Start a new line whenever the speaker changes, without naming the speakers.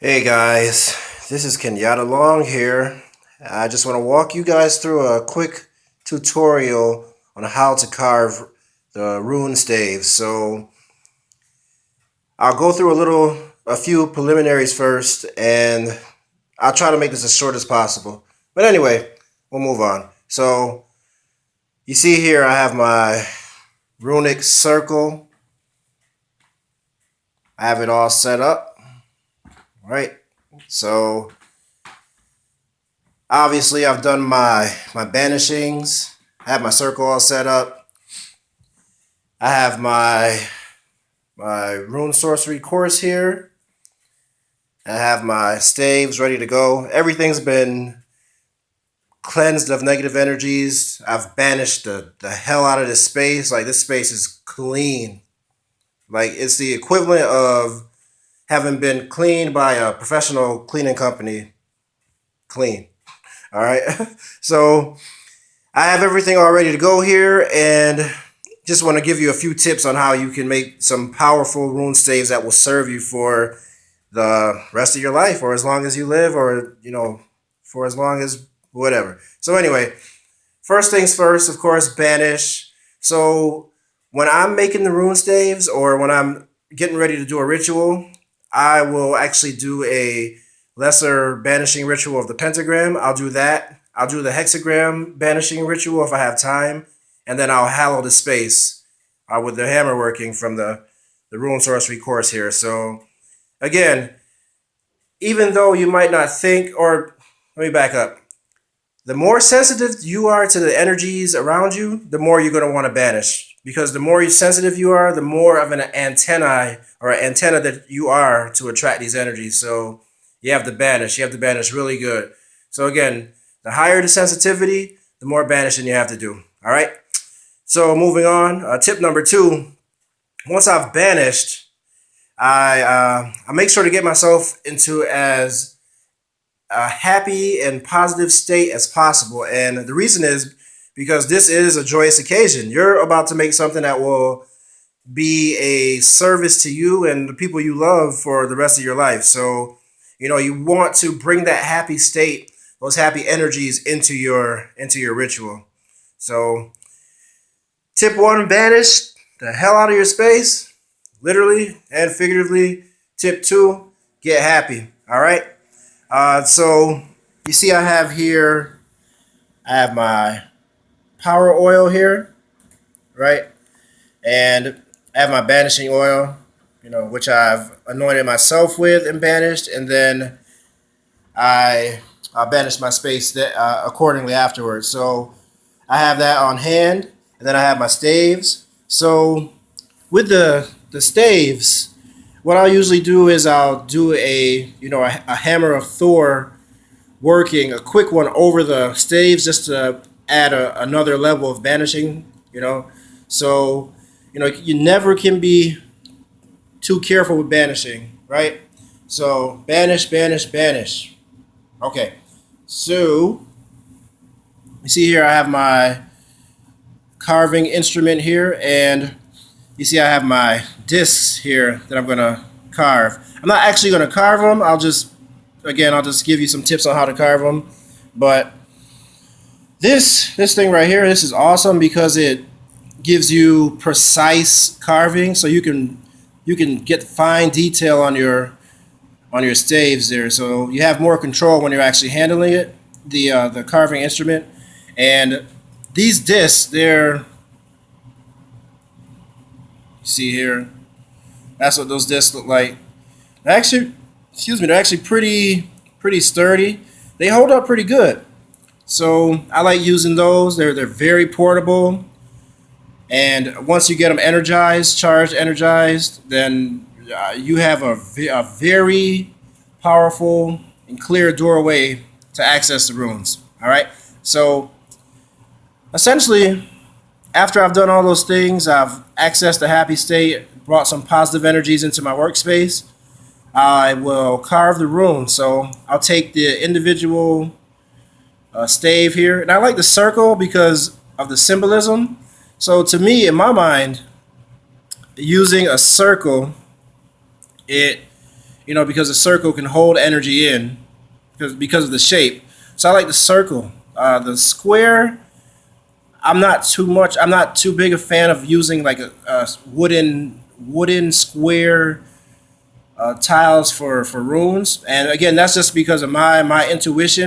Hey guys, this is Kenyatta Long here. I just want to walk you guys through a quick tutorial on how to carve the rune staves. So I'll go through a few preliminaries first, and I'll try to make this as short as possible. But anyway, we'll move on. So you see here, I have my runic circle. I have it all set up, right? So obviously, I've done my banishings. I have my circle all set up. I have my rune sorcery course here. I have my staves ready to go. Everything's been cleansed of negative energies. I've banished the hell out of this space. Like, this space is clean. Like, it's the equivalent of having been cleaned by a professional cleaning company. Clean. All right. So I have everything all ready to go here, and just want to give you a few tips on how you can make some powerful rune staves that will serve you for the rest of your life, or as long as you live, or for as long as whatever. So anyway, first things first, of course, banish. So when I'm making the rune staves, or when I'm getting ready to do a ritual, I will actually do a lesser banishing ritual of the pentagram. I'll do that. I'll do the hexagram banishing ritual if I have time, and then I'll hallow the space with the hammer working from the rune sorcery course here. So again, even though you might not think, or let me back up. The more sensitive you are to the energies around you, the more you're going to want to banish. Because the more sensitive you are, the more of an antenna that you are to attract these energies. So you have to banish. You have to banish really good. So again, the higher the sensitivity, the more banishing you have to do. All right. So moving on, tip number 2. Once I've banished, I make sure to get myself into as a happy and positive state as possible. And the reason is because this is a joyous occasion. You're about to make something that will be a service to you and the people you love for the rest of your life. So, you want to bring that happy state, those happy energies into your ritual. So, tip 1, banish the hell out of your space, literally and figuratively. Tip 2, get happy. All right. So you see, I have my power oil here, right? And I have my banishing oil, which I've anointed myself with and banished, and then I banish my space accordingly afterwards. So I have that on hand, and then I have my staves. So with the staves, what I'll usually do is I'll do a hammer of Thor working, a quick one over the staves, just to add another level of banishing. So you never can be too careful with banishing, right? So banish, banish, banish. Okay, so you see here I have my carving instrument here, and you see I have my discs here that I'm gonna carve. I'm not actually gonna carve them. I'll just give you some tips on how to carve them. But this thing right here, this is awesome because it gives you precise carving, so you can get fine detail on your staves there. So you have more control when you're actually handling it, the carving instrument. And these discs, you see here, that's what those discs look like. They're actually pretty sturdy. They hold up pretty good. So I like using those. They're very portable. And once you get them energized, then you have a very powerful and clear doorway to access the runes. All right. So essentially, after I've done all those things, I've accessed the happy state, brought some positive energies into my workspace. I will carve the rune. So I'll take the individual stave here, and I like the circle because of the symbolism. So to me, in my mind, using a circle, it because the circle can hold energy in because of the shape. So I like the circle. The square, I'm not too big a fan of using like a wooden square tiles for runes. And again, that's just because of my intuition.